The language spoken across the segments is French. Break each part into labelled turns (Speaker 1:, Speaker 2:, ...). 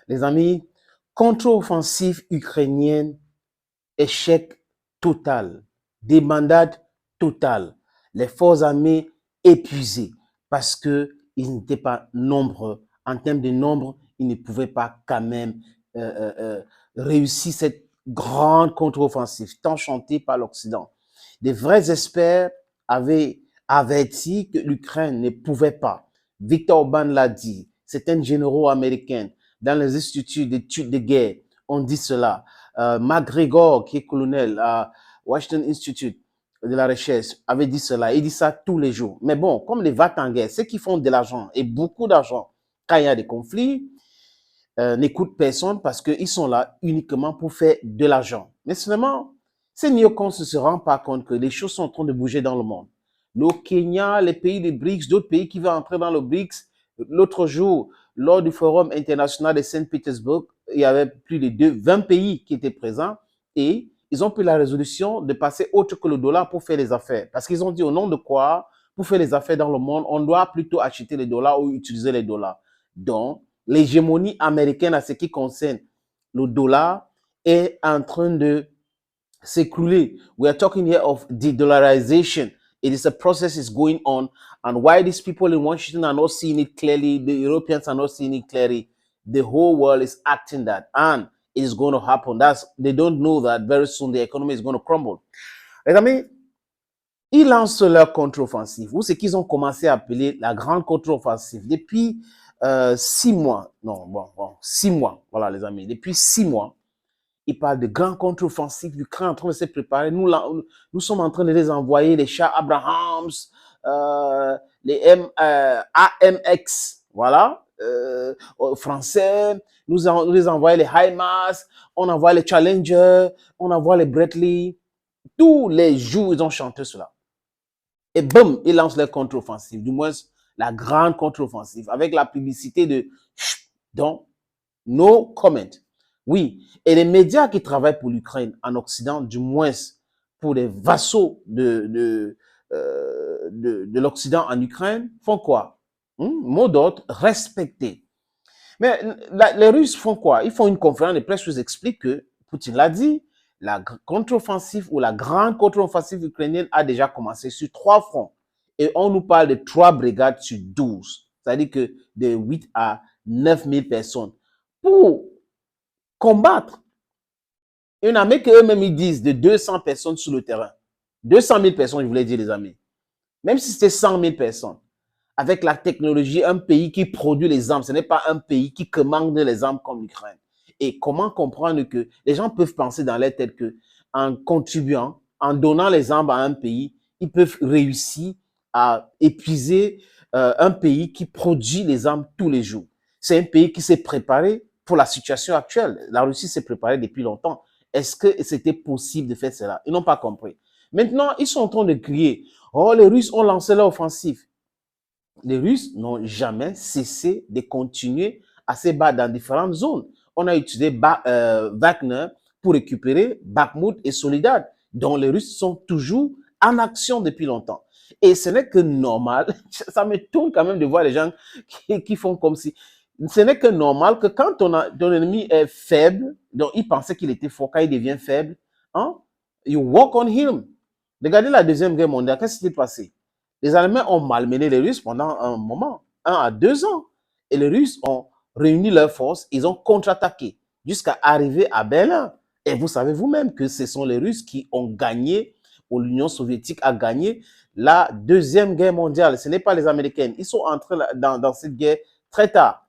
Speaker 1: Les amis, contre-offensive ukrainienne, échec total, débandade totale, les forces armées épuisées parce qu'ils n'étaient pas nombreux. En termes de nombre, ils ne pouvaient pas quand même réussir cette grande contre-offensive tant chantée par l'Occident. Des vrais experts avaient averti que l'Ukraine ne pouvait pas. Victor Orban l'a dit, certains généraux américains dans les instituts d'études de guerre ont dit cela. McGregor, qui est colonel à Washington Institute de la recherche, avait dit cela. Il dit ça tous les jours. Mais bon, comme les va en guerre, ceux qui font de l'argent et beaucoup d'argent quand il y a des conflits, n'écoutent personne parce qu'ils sont là uniquement pour faire de l'argent. Mais seulement, ces néocons ne se rendent pas compte que les choses sont en train de bouger dans le monde. Le Kenya, les pays des BRICS, d'autres pays qui vont entrer dans le BRICS. L'autre jour, lors du Forum international de Saint-Pétersbourg, il y avait plus de 20 pays qui étaient présents et ils ont pris la résolution de passer autre que le dollar pour faire les affaires. Parce qu'ils ont dit au nom de quoi, pour faire les affaires dans le monde, on doit plutôt acheter les dollars ou utiliser les dollars. Donc, l'hégémonie américaine à ce qui concerne le dollar est en train de s'écrouler. We are talking here of de-dollarization. It is a process is going on. And why these people in Washington are not seeing it clearly, the Europeans are not seeing it clearly, the whole world is acting that. And it is going to happen. They don't know that very soon the economy is going to crumble. Les amis, ils lancent leur contre-offensive, ou ce qu'ils ont commencé à appeler la grande contre-offensive. Depuis 6 mois, non, bon, 6 mois, voilà les amis, depuis 6 mois, ils parlent de grands contre-offensives, l'Ukraine est en train de se préparer, nous sommes en train de les envoyer, les chars Abrahams, les AMX, voilà, français, nous les envoyons les HIMARS, on envoie les Challenger, on envoie les Bradley, tous les jours ils ont chanté cela. Et boum, ils lancent leur contre-offensive, du moins la grande contre-offensive, avec la publicité de donc, no comment. Oui, et les médias qui travaillent pour l'Ukraine en Occident, du moins pour les vassaux de l'Occident en Ukraine, font quoi? Mot d'ordre, respecter. Mais les Russes font quoi? Ils font une conférence de presse où ils expliquent que, Poutine l'a dit, la contre-offensive ou la grande contre-offensive ukrainienne a déjà commencé sur 3 fronts. Et on nous parle de 3 brigades sur 12. C'est-à-dire que de 8 à 9 000 personnes. Pour combattre une armée qu'eux-mêmes ils disent de 200 personnes sur le terrain. 200 000 personnes, je voulais dire les amis. Même si c'était 100 000 personnes. Avec la technologie, un pays qui produit les armes, ce n'est pas un pays qui commande les armes comme l'Ukraine. Et comment comprendre que les gens peuvent penser dans leur tête que en contribuant, en donnant les armes à un pays, ils peuvent réussir à épuiser un pays qui produit les armes tous les jours. C'est un pays qui s'est préparé pour la situation actuelle. La Russie s'est préparée depuis longtemps. Est-ce que c'était possible de faire cela? Ils n'ont pas compris. Maintenant, ils sont en train de crier, oh, les Russes ont lancé leur offensive. Les Russes n'ont jamais cessé de continuer à se battre dans différentes zones. On a utilisé Wagner pour récupérer Bakhmut et Soledar, dont les Russes sont toujours en action depuis longtemps. Et ce n'est que normal, ça me tourne quand même de voir les gens qui font comme si... Ce n'est que normal que quand ton ennemi est faible, donc il pensait qu'il était fort, quand il devient faible, hein, you walk on him. Regardez la Deuxième Guerre mondiale, qu'est-ce qui s'est passé? Les Allemands ont malmené les Russes pendant un moment, 1 à 2 ans. Et les Russes ont réuni leurs forces, ils ont contre-attaqué jusqu'à arriver à Berlin. Et vous savez vous-même que ce sont les Russes qui ont gagné, ou l'Union soviétique a gagné la Deuxième Guerre mondiale. Ce n'est pas les Américains. Ils sont entrés dans cette guerre très tard.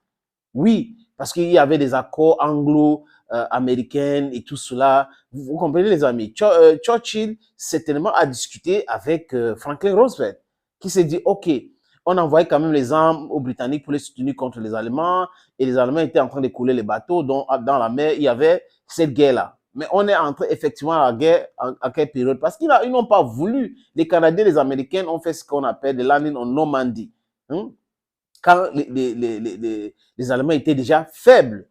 Speaker 1: Oui, parce qu'il y avait des accords anglo-américains et tout cela. Vous comprenez les amis? Churchill certainement a discuté avec Franklin Roosevelt, qui s'est dit, OK, on envoyait quand même les armes aux Britanniques pour les soutenir contre les Allemands, et les Allemands étaient en train de couler les bateaux, donc dans la mer, il y avait cette guerre-là. Mais on est entré effectivement à la guerre, à quelle période? Parce qu'ils n'ont pas voulu. Les Canadiens et les Américains ont fait ce qu'on appelle le landing en Normandie. Quand les Allemands étaient déjà faibles.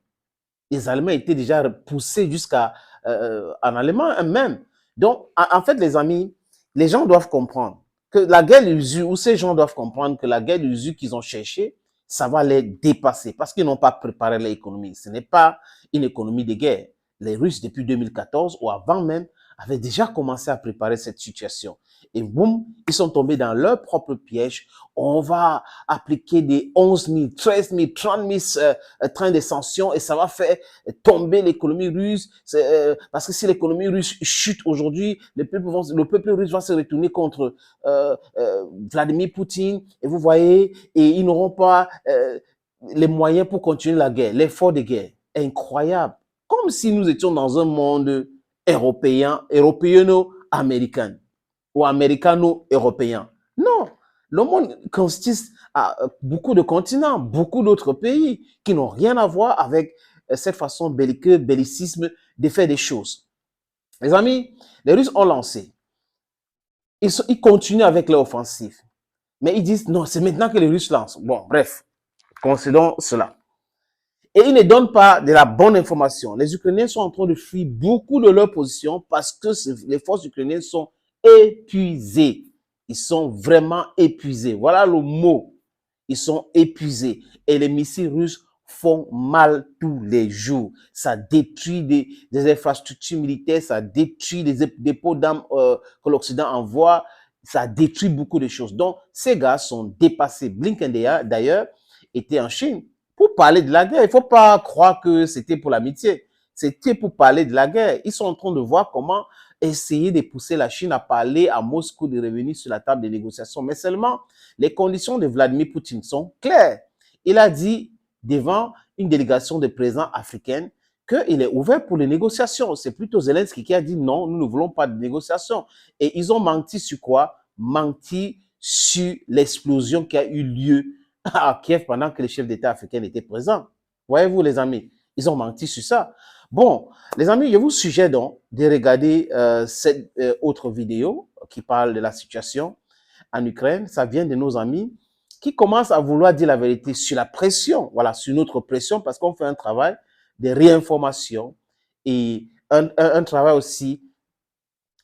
Speaker 1: Les Allemands étaient déjà poussés jusqu'à en Allemagne même. Donc, en fait, les amis, les gens doivent comprendre que la guerre d'usure, ou ces gens doivent comprendre que la guerre d'usure qu'ils ont cherchée, ça va les dépasser parce qu'ils n'ont pas préparé l'économie. Ce n'est pas une économie de guerre. Les Russes, depuis 2014 ou avant même, avaient déjà commencé à préparer cette situation. Et boum, ils sont tombés dans leur propre piège. On va appliquer des 11 000, 13 000, 30 000 trains de sanctions et ça va faire tomber l'économie russe. Parce que si l'économie russe chute aujourd'hui, le peuple russe va se retourner contre Vladimir Poutine. Et vous voyez, et ils n'auront pas les moyens pour continuer la guerre, l'effort de guerre. Incroyable. Comme si nous étions dans un monde européano-américain ou américano-européen. Non, le monde consiste à beaucoup de continents, beaucoup d'autres pays qui n'ont rien à voir avec cette façon bellicisme de faire des choses. Les amis, les Russes ont lancé. Ils continuent avec leur offensive. Mais ils disent, non, c'est maintenant que les Russes lancent. Bon, bref, considérons cela. Et ils ne donnent pas de la bonne information. Les Ukrainiens sont en train de fuir beaucoup de leur position parce que les forces ukrainiennes sont épuisées. Ils sont vraiment épuisés. Voilà le mot. Ils sont épuisés. Et les missiles russes font mal tous les jours. Ça détruit des infrastructures militaires, ça détruit des dépôts d'armes que l'Occident envoie, ça détruit beaucoup de choses. Donc, ces gars sont dépassés. Blinken, d'ailleurs, était en Chine pour parler de la guerre. Il ne faut pas croire que c'était pour l'amitié. C'était pour parler de la guerre. Ils sont en train de voir comment essayer de pousser la Chine à parler à Moscou de revenir sur la table des négociations. Mais seulement, les conditions de Vladimir Poutine sont claires. Il a dit devant une délégation de présidents africains qu'il est ouvert pour les négociations. C'est plutôt Zelensky qui a dit non, nous ne voulons pas de négociations. Et ils ont menti sur quoi? Menti sur l'explosion qui a eu lieu à Kiev pendant que les chefs d'État africains étaient présents. Voyez-vous, les amis, ils ont menti sur ça. Bon, les amis, je vous suggère donc de regarder cette autre vidéo qui parle de la situation en Ukraine. Ça vient de nos amis qui commencent à vouloir dire la vérité sur la pression, voilà, sur notre pression, parce qu'on fait un travail de réinformation et un travail aussi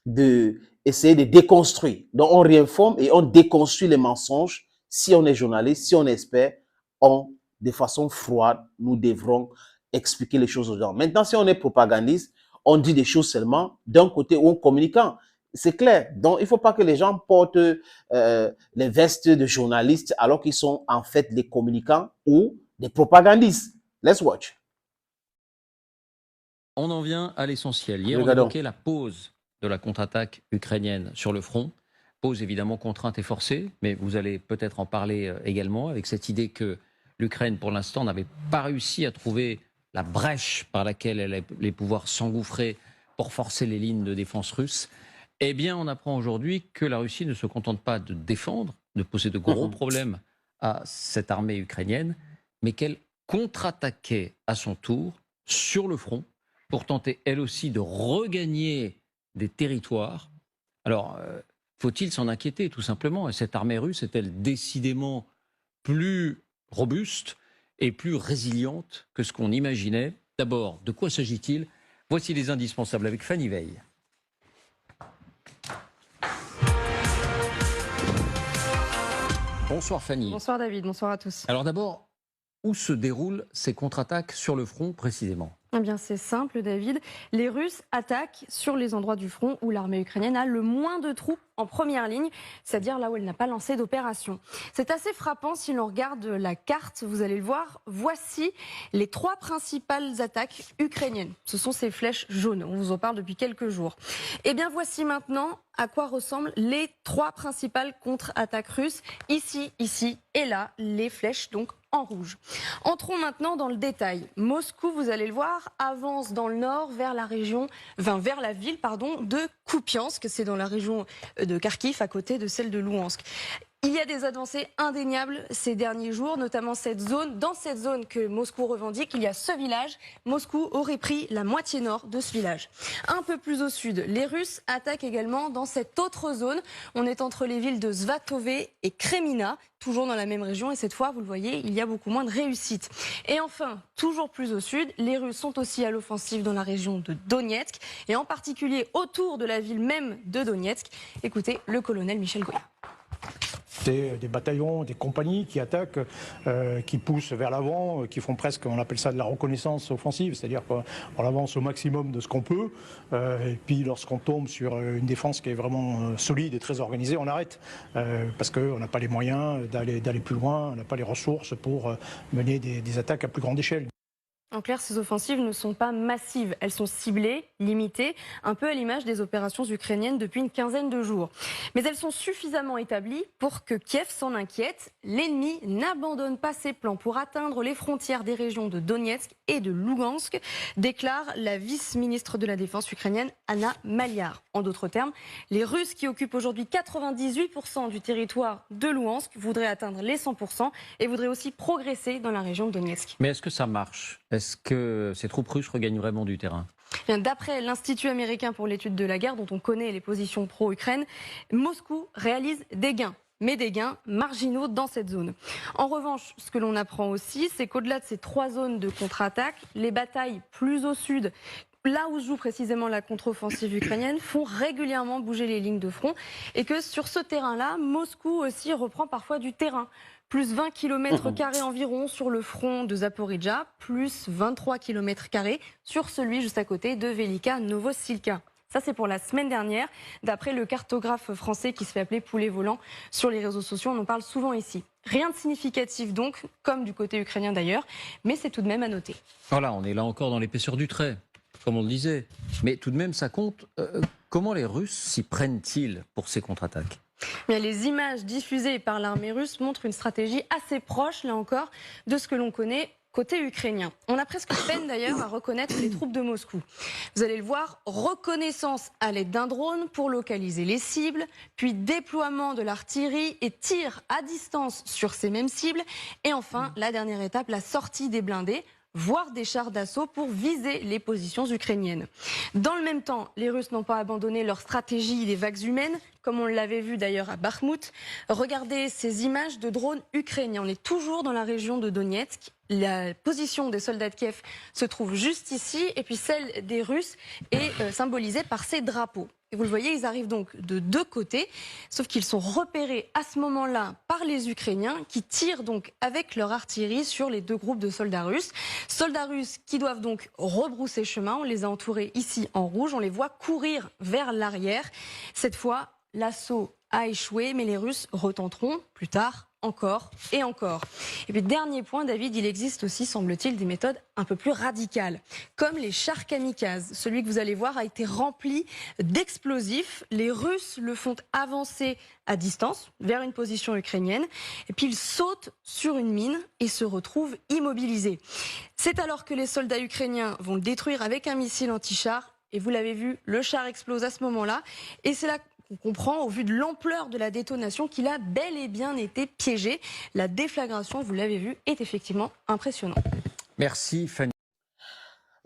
Speaker 1: de essayer de déconstruire. Donc, on réinforme et on déconstruit les mensonges. Si on est journaliste, si on est expert, de façon froide, nous devrons expliquer les choses aux gens. Maintenant, si on est propagandiste, on dit des choses seulement d'un côté ou en communiquant. C'est clair. Donc, il ne faut pas que les gens portent les vestes de journalistes alors qu'ils sont en fait des communicants ou des propagandistes. Let's watch.
Speaker 2: On en vient à l'essentiel. Hier, on évoquait la pause de la contre-attaque ukrainienne sur le front. Pause évidemment contrainte et forcée, mais vous allez peut-être en parler également avec cette idée que l'Ukraine, pour l'instant, n'avait pas réussi à trouver la brèche par laquelle elle allait pouvoir s'engouffrer pour forcer les lignes de défense russes. Eh bien, on apprend aujourd'hui que la Russie ne se contente pas de défendre, de poser de gros problèmes à cette armée ukrainienne, mais qu'elle contre-attaquait à son tour sur le front pour tenter elle aussi de regagner des territoires. Alors, faut-il s'en inquiéter tout simplement? Et cette armée russe est-elle décidément plus robuste et plus résiliente que ce qu'on imaginait? D'abord, de quoi s'agit-il? Voici les indispensables avec Fanny Veil. Bonsoir Fanny.
Speaker 3: Bonsoir David, bonsoir à tous.
Speaker 2: Alors d'abord, où se déroulent ces contre-attaques sur le front précisément?
Speaker 3: Eh bien, c'est simple, David. Les Russes attaquent sur les endroits du front où l'armée ukrainienne a le moins de troupes en première ligne, c'est-à-dire là où elle n'a pas lancé d'opération. C'est assez frappant si l'on regarde la carte, vous allez le voir. Voici les 3 principales attaques ukrainiennes. Ce sont ces flèches jaunes, on vous en parle depuis quelques jours. Eh bien, voici maintenant à quoi ressemblent les 3 principales contre-attaques russes. Ici, ici et là, les flèches donc en rouge. Entrons maintenant dans le détail. Moscou, vous allez le voir, avance dans le nord vers la région, vers la ville de Kupiansk. C'est dans la région de Kharkiv, à côté de celle de Louhansk. Il y a des avancées indéniables ces derniers jours, notamment cette zone. Dans cette zone que Moscou revendique, il y a ce village. Moscou aurait pris la moitié nord de ce village. Un peu plus au sud, les Russes attaquent également dans cette autre zone. On est entre les villes de Svatove et Kremina, toujours dans la même région. Et cette fois, vous le voyez, il y a beaucoup moins de réussite. Et enfin, toujours plus au sud, les Russes sont aussi à l'offensive dans la région de Donetsk, et en particulier autour de la ville même de Donetsk. Écoutez le colonel Michel Goya.
Speaker 4: des bataillons, des compagnies qui attaquent, qui poussent vers l'avant, qui font presque, on appelle ça de la reconnaissance offensive, c'est-à-dire qu'on avance au maximum de ce qu'on peut, et puis lorsqu'on tombe sur une défense qui est vraiment solide et très organisée, on arrête, parce qu'on n'a pas les moyens d'aller plus loin, on n'a pas les ressources pour mener des attaques à plus grande échelle.
Speaker 3: En clair, ces offensives ne sont pas massives, elles sont ciblées, limitées, un peu à l'image des opérations ukrainiennes depuis une quinzaine de jours. Mais elles sont suffisamment établies pour que Kiev s'en inquiète. L'ennemi n'abandonne pas ses plans pour atteindre les frontières des régions de Donetsk et de Lugansk, déclare la vice-ministre de la Défense ukrainienne Anna Maliar. En d'autres termes, les Russes qui occupent aujourd'hui 98% du territoire de Luhansk voudraient atteindre les 100% et voudraient aussi progresser dans la région de Donetsk.
Speaker 2: Mais est-ce que ça marche ? Est-ce que ces troupes russes regagnent vraiment du terrain ?
Speaker 3: D'après l'Institut américain pour l'étude de la guerre, dont on connaît les positions pro-Ukraine, Moscou réalise des gains, mais des gains marginaux dans cette zone. En revanche, ce que l'on apprend aussi, c'est qu'au-delà de ces 3 zones de contre-attaque, les batailles plus au sud, là où se joue précisément la contre-offensive ukrainienne, font régulièrement bouger les lignes de front et que sur ce terrain-là, Moscou aussi reprend parfois du terrain. Plus 20 km² environ sur le front de Zaporijjia, plus 23 km² sur celui juste à côté de Velika Novosilka. Ça, c'est pour la semaine dernière, d'après le cartographe français qui se fait appeler Poulet Volant sur les réseaux sociaux. On en parle souvent ici. Rien de significatif donc, comme du côté ukrainien d'ailleurs, mais c'est tout de même à noter.
Speaker 2: Voilà, on est là encore dans l'épaisseur du trait, comme on le disait. Mais tout de même, ça compte. Comment les Russes s'y prennent-ils pour ces contre-attaques ?
Speaker 3: Mais les images diffusées par l'armée russe montrent une stratégie assez proche, là encore, de ce que l'on connaît côté ukrainien. On a presque peine d'ailleurs à reconnaître les troupes de Moscou. Vous allez le voir, reconnaissance à l'aide d'un drone pour localiser les cibles, puis déploiement de l'artillerie et tir à distance sur ces mêmes cibles. Et enfin, la dernière étape, la sortie des blindés, voire des chars d'assaut pour viser les positions ukrainiennes. Dans le même temps, les Russes n'ont pas abandonné leur stratégie des vagues humaines, comme on l'avait vu d'ailleurs à Bakhmout. Regardez ces images de drones ukrainiens. On est toujours dans la région de Donetsk. La position des soldats de Kiev se trouve juste ici, et puis celle des Russes est symbolisée par ces drapeaux. Et vous le voyez, ils arrivent donc de 2 côtés, sauf qu'ils sont repérés à ce moment-là par les Ukrainiens qui tirent donc avec leur artillerie sur les 2 groupes de soldats russes. Soldats russes qui doivent donc rebrousser chemin. On les a entourés ici en rouge. On les voit courir vers l'arrière. Cette fois, l'assaut a échoué, mais les Russes retenteront plus tard encore et encore. Et puis dernier point, David, il existe aussi, semble-t-il, des méthodes un peu plus radicales, comme les chars kamikazes. Celui que vous allez voir a été rempli d'explosifs. Les Russes le font avancer à distance, vers une position ukrainienne, et puis ils sautent sur une mine et se retrouvent immobilisés. C'est alors que les soldats ukrainiens vont le détruire avec un missile anti-char, et vous l'avez vu, le char explose à ce moment-là, et c'est là on comprend, au vu de l'ampleur de la détonation, qu'il a bel et bien été piégé. La déflagration, vous l'avez vu, est effectivement impressionnante.
Speaker 2: Merci Fanny.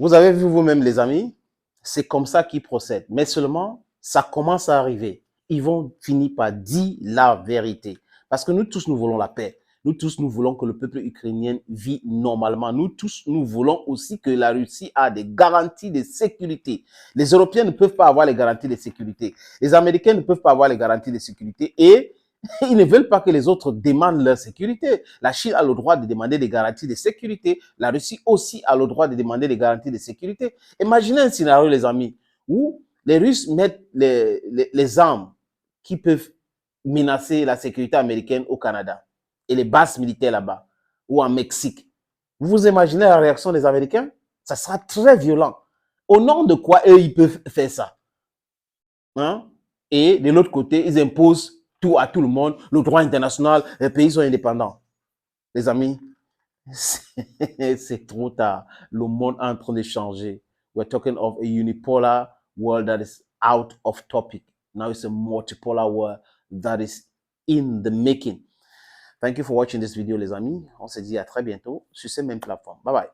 Speaker 1: Vous avez vu vous-même, les amis, c'est comme ça qu'ils procèdent. Mais seulement, ça commence à arriver. Ils vont finir par dire la vérité. Parce que nous tous, nous voulons la paix. Nous tous, nous voulons que le peuple ukrainien vit normalement. Nous tous, nous voulons aussi que la Russie a des garanties de sécurité. Les Européens ne peuvent pas avoir les garanties de sécurité. Les Américains ne peuvent pas avoir les garanties de sécurité. Et ils ne veulent pas que les autres demandent leur sécurité. La Chine a le droit de demander des garanties de sécurité. La Russie aussi a le droit de demander des garanties de sécurité. Imaginez un scénario, les amis, où les Russes mettent les armes qui peuvent menacer la sécurité américaine au Canada et les bases militaires là-bas, ou en Mexique. Vous imaginez la réaction des Américains? Ça sera très violent. Au nom de quoi eux, ils peuvent faire ça? Hein? Et de l'autre côté, ils imposent tout à tout le monde, le droit international, les pays sont indépendants. Les amis, c'est trop tard. Le monde est en train de changer. We're talking of a unipolar world that is out of topic. Now it's a multipolar world that is in the making. Thank you for watching this video, les amis. On se dit à très bientôt sur ces mêmes plateformes. Bye bye.